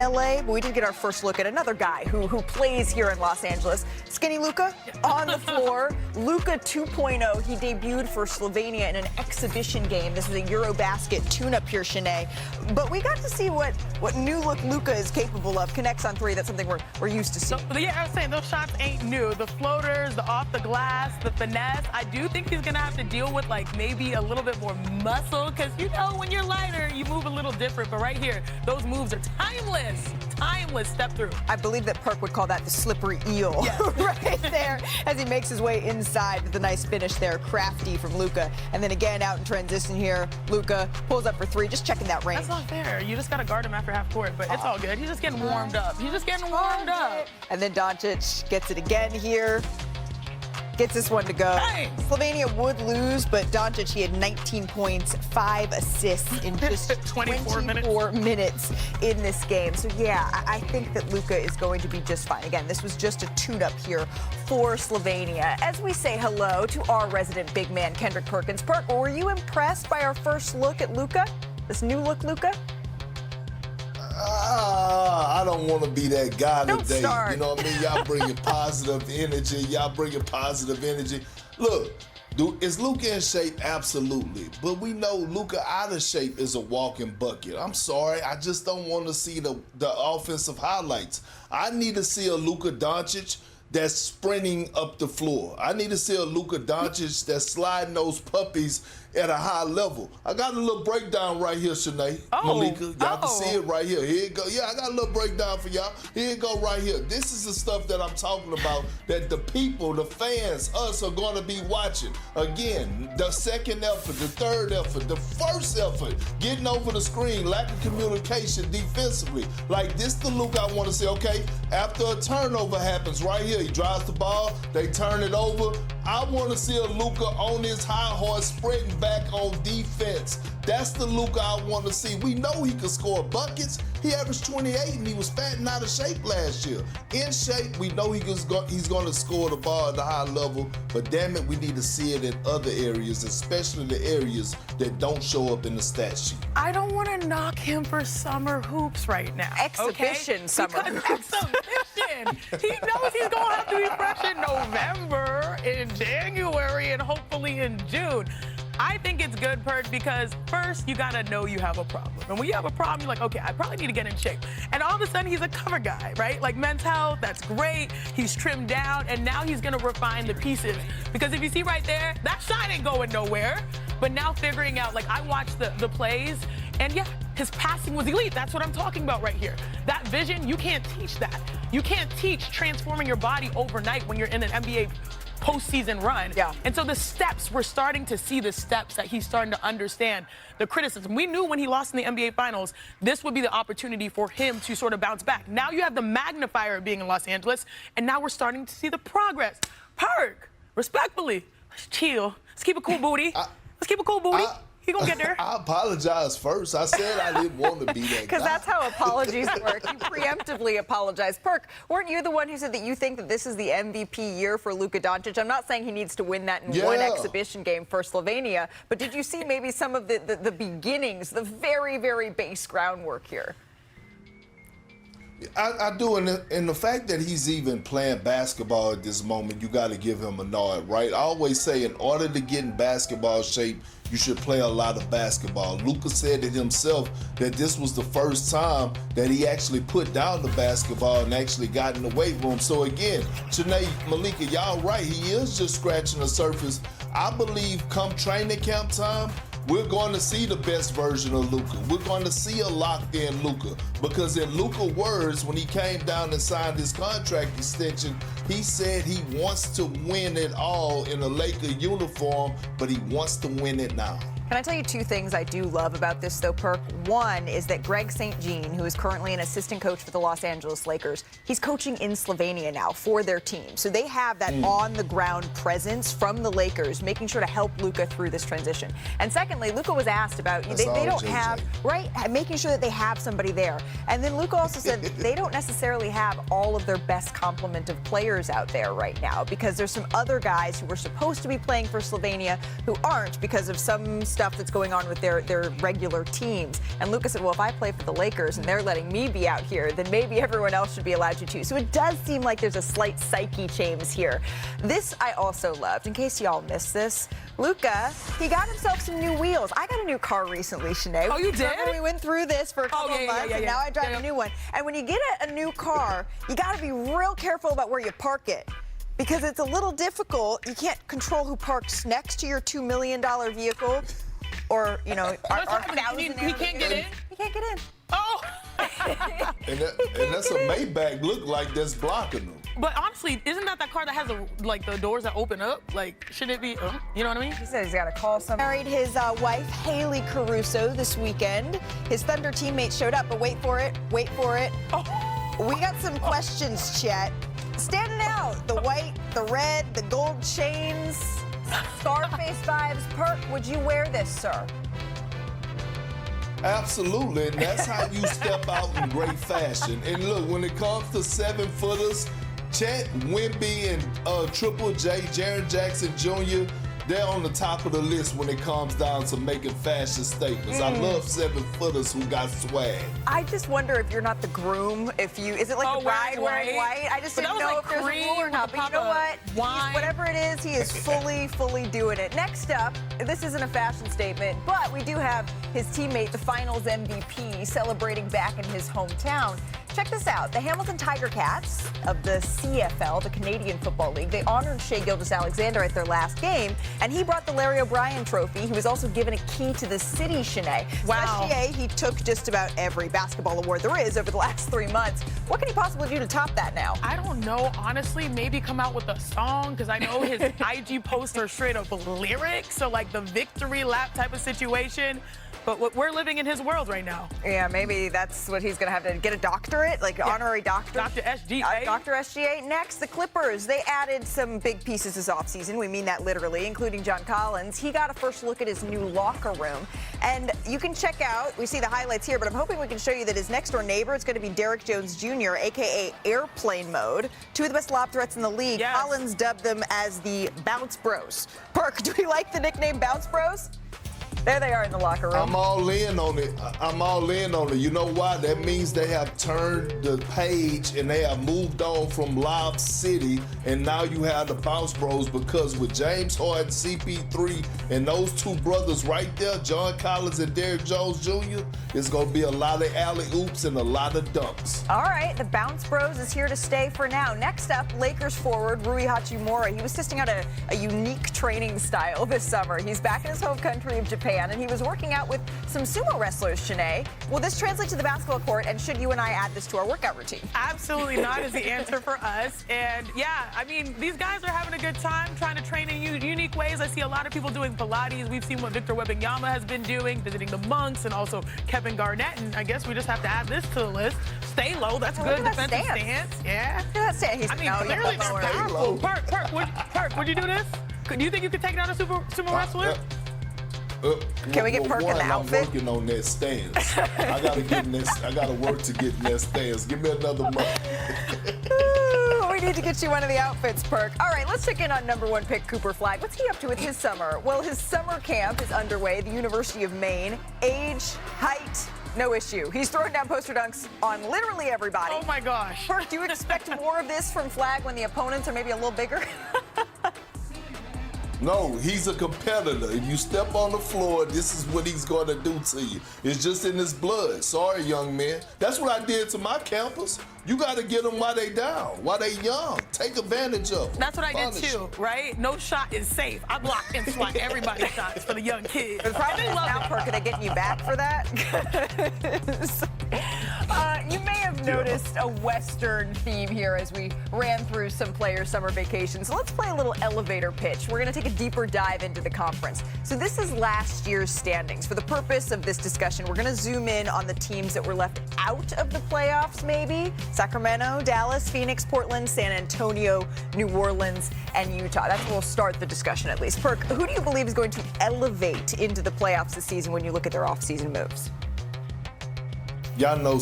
LA, but we did get our first look at another guy who plays here in Los Angeles. Skinny Luka on the floor. Luka 2.0. He debuted for Slovenia in an exhibition game. This is a Eurobasket tune-up here, Shanae. But we got to see what new look Luka is capable of. Connects on three. That's something we're used to seeing. Yeah, I was saying those shots ain't new. The floaters, the off the glass, the finesse. I do think he's gonna have to deal with like maybe a little bit more muscle, because you know when you're lighter, you move a little different. But right here, those moves are timeless. Timeless step through. I believe that Perk would call that the slippery eel. Yes. Right there as he makes his way inside with a nice finish there. Crafty from Luka. And then again out in transition here, Luka pulls up for three, just checking that range. That's not fair. You just got to guard him after half court, but it's all good. He's just getting warmed up. He's just getting warmed up. And then Doncic gets it again here. Gets this one to go. Hey. Slovenia would lose, but Doncic, he had 19 points, 5 assists in just 24 minutes in this game. So, yeah, I think that Luka is going to be just fine. Again, this was just a tune-up here for Slovenia. As we say hello to our resident big man, Kendrick Perkins. Perk, were you impressed by our first look at Luka? This new look Luka? I don't want to be that guy today. Start. You know what I mean? Y'all bringing positive energy. Look, dude, is Luka in shape? Absolutely. But we know Luka out of shape is a walking bucket. I'm sorry. I just don't want to see the offensive highlights. I need to see a Luka Doncic that's sprinting up the floor. I need to see a Luka Doncic that's sliding those puppies at a high level. I got a little breakdown right here, Shanae, Malika. Y'all can see it right here. Here it go. Yeah, I got a little breakdown for y'all. Here it go right here. This is the stuff that I'm talking about that the people, the fans, us are going to be watching. Again, the second effort, the third effort, the first effort, getting over the screen, lack of communication defensively. Like this the Luka I want to see, okay? After a turnover happens right here, he drives the ball, they turn it over. I want to see a Luka on his high horse sprinting back on defense. That's the Luka I want to see. We know he can score buckets. He averaged 28 and he was fat and out of shape last year. In shape, we know he's going to score the ball at a high level, but damn it, we need to see it in other areas, especially the areas that don't show up in the stat sheet. I don't want to knock him for summer hoops right now. Exhibition summer hoops. Exhibition. He knows he's going to have to be fresh in November, in January, and hopefully in June. I think it's good, Perk, because first you gotta know you have a problem. And when you have a problem, you're like, okay, I probably need to get in shape. And all of a sudden he's a cover guy, right? Like men's health, that's great. He's trimmed down, and now he's gonna refine the pieces. Because if you see right there, that shot ain't going nowhere. But now figuring out, like I watched the plays, and yeah, his passing was elite. That's what I'm talking about right here. That vision, you can't teach that. You can't teach transforming your body overnight when you're in an NBA postseason run. Yeah. And so the steps, we're starting to see the steps that he's starting to understand the criticism. We knew when he lost in the NBA Finals, this would be the opportunity for him to sort of bounce back. Now you have the magnifier of being in Los Angeles, and now we're starting to see the progress. Perk, respectfully, let's chill. Let's keep a cool booty. Let's keep a cool booty. He gonna get there. I apologize first. I said I didn't want to be that guy. Because that's how apologies work. You preemptively apologize. Perk, weren't you the one who said that you think that this is the MVP year for Luka Doncic? I'm not saying he needs to win that in one exhibition game for Slovenia, but did you see maybe some of the beginnings, the very, very base groundwork here? I do, and the fact that he's even playing basketball at this moment, you got to give him a nod, right? I always say in order to get in basketball shape, you should play a lot of basketball. Luka said it himself that this was the first time that he actually put down the basketball and actually got in the weight room. So again, Shanae, Malika, y'all right, he is just scratching the surface. I believe come training camp time, we're going to see the best version of Luka. We're going to see a locked-in Luka. Because in Luka's words, when he came down and signed his contract extension, he said he wants to win it all in a Laker uniform, but he wants to win it now. Can I tell you two things I do love about this, though, Perk? One is that Greg St. Jean, who is currently an assistant coach for the Los Angeles Lakers, he's coaching in Slovenia now for their team. So they have that on-the-ground presence from the Lakers, making sure to help Luka through this transition. And secondly, Luka was asked about, they don't have, right, making sure that they have somebody there. And then Luka also said they don't necessarily have all of their best complement of players out there right now, because there's some other guys who were supposed to be playing for Slovenia who aren't because of some stuff that's going on with their regular teams. And Luka said, well, if I play for the Lakers and they're letting me be out here, then maybe everyone else should be allowed to too. So it does seem like there's a slight psyche change here. This I also loved. In case y'all missed this, Luka, he got himself some new wheels. I got a new car recently, Shanae. Oh, you did? Remember we went through this for a couple of months, and now I drive a new one. And when you get a new car, you got to be real careful about where you park it, because it's a little difficult. You can't control who parks next to your $2 million vehicle, or He our can't get in? He can't get in. Oh! and that's a Maybach look like that's blocking them. But honestly, isn't that car that has the doors that open up? Like, should it be? You know what I mean? He said he's got to call someone. Married his wife Haley Caruso this weekend. His Thunder teammates showed up, but wait for it. Oh. We got some questions, Chet. Standing out, the white, the red, the gold chains, Scarface vibes. Perk, would you wear this, sir? Absolutely, and that's how you step out in great fashion. And look, when it comes to 7-footers, Chet, Wemby, and Triple J, Jaren Jackson Jr., they're on the top of the list when it comes down to making fashion statements. I love 7-footers who got swag. I just wonder if you're not the groom, is it like the bride wearing white? I just didn't know if there's a rule or not. But you know what? Whatever it is, he is fully doing it. Next up, this isn't a fashion statement, but we do have his teammate, the Finals MVP, celebrating back in his hometown. Check this out. The Hamilton Tiger Cats of the CFL, the Canadian Football League, they honored Shai Gilgeous-Alexander at their last game, and he brought the Larry O'Brien trophy. He was also given a key to the city, Shanae. Wow. Messier, he took just about every basketball award there is over the last 3 months. What can he possibly do to top that now? I don't know, honestly. Maybe come out with a song, because I know his IG posts are straight up lyrics, so like the victory lap type of situation. But we're living in his world right now. Yeah, maybe that's what he's going to have to get a doctorate, like honorary doctorate. Dr. SGA. Dr. SGA. Next, the Clippers. They added some big pieces this offseason. We mean that literally, including John Collins. He got a first look at his new locker room. And you can check out, we see the highlights here, but I'm hoping we can show you that his next door neighbor is going to be Derrick Jones Jr., a.k.a. Airplane Mode. Two of the best lob threats in the league. Yes. Collins dubbed them as the Bounce Bros. Perk, do we like the nickname Bounce Bros? There they are in the locker room. I'm all in on it. You know why? That means they have turned the page and they have moved on from Lob City, and now you have the Bounce Bros, because with James Harden, CP3, and those two brothers right there, John Collins and Derrick Jones Jr., it's going to be a lot of alley-oops and a lot of dunks. All right, the Bounce Bros is here to stay for now. Next up, Lakers forward Rui Hachimura. He was testing out a unique training style this summer. He's back in his home country of Japan, and he was working out with some sumo wrestlers, Shanae. Will this translate to the basketball court, and should you and I add this to our workout routine? Absolutely not is the answer for us. And yeah, I mean, these guys are having a good time trying to train in unique ways. I see a lot of people doing Pilates. We've seen what Victor Wembanyama has been doing, visiting the monks, and also Kevin Garnett. And I guess we just have to add this to the list. Stay low. That's good defensive stance. Yeah. Look at that stance. Clearly they're powerful. Perk, would you do this? Do you think you could take down a sumo wrestler? Can we get Perk in the outfit? I'm working on that stance. I gotta work to get in that stance. Give me another month. We need to get you one of the outfits, Perk. All right, let's check in on #1 pick Cooper Flagg. What's he up to with his summer? Well, his summer camp is underway at the University of Maine. Age, height, no issue. He's throwing down poster dunks on literally everybody. Oh my gosh. Perk, do you expect more of this from Flagg when the opponents are maybe a little bigger? No, he's a competitor. If you step on the floor, this is what he's going to do to you. It's just in his blood. Sorry, young man. That's what I did to my campers. You got to get them while they down, while they young. Take advantage of them. That's what I did too, right? No shot is safe. I block and swat everybody's shots for the young kids. The problem is now, Perk, are they getting you back for that? You may have noticed a Western theme here as we ran through some players' summer vacations. So let's play a little elevator pitch. We're going to take a deeper dive into the conference. So this is last year's standings. For the purpose of this discussion, we're going to zoom in on the teams that were left out of the playoffs, maybe. Sacramento, Dallas, Phoenix, Portland, San Antonio, New Orleans, and Utah. That's where we'll start the discussion at least. Perk, who do you believe is going to elevate into the playoffs this season when you look at their offseason moves? Y'all know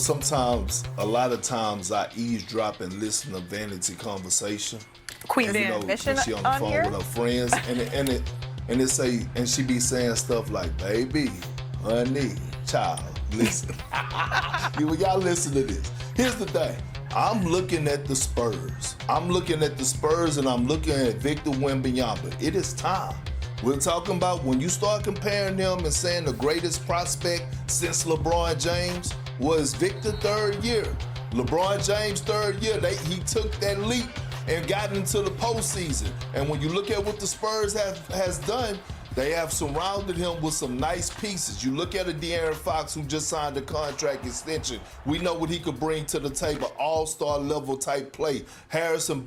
a lot of times I eavesdrop and listen to vanity conversation. Queen's Admission she on the phone here? with her friends, and and she be saying stuff like, baby, honey, child, listen. Y'all listen to this. Here's the thing. I'm looking at the Spurs. I'm looking at the Spurs and I'm looking at Victor Wembanyama. It is time. We're talking about when you start comparing them and saying the greatest prospect since LeBron James was Victor third year. LeBron James third year, he took that leap and got into the postseason. And when you look at what the Spurs has done, they have surrounded him with some nice pieces. You look at a De'Aaron Fox who just signed a contract extension. We know what he could bring to the table, all-star level type play. Harrison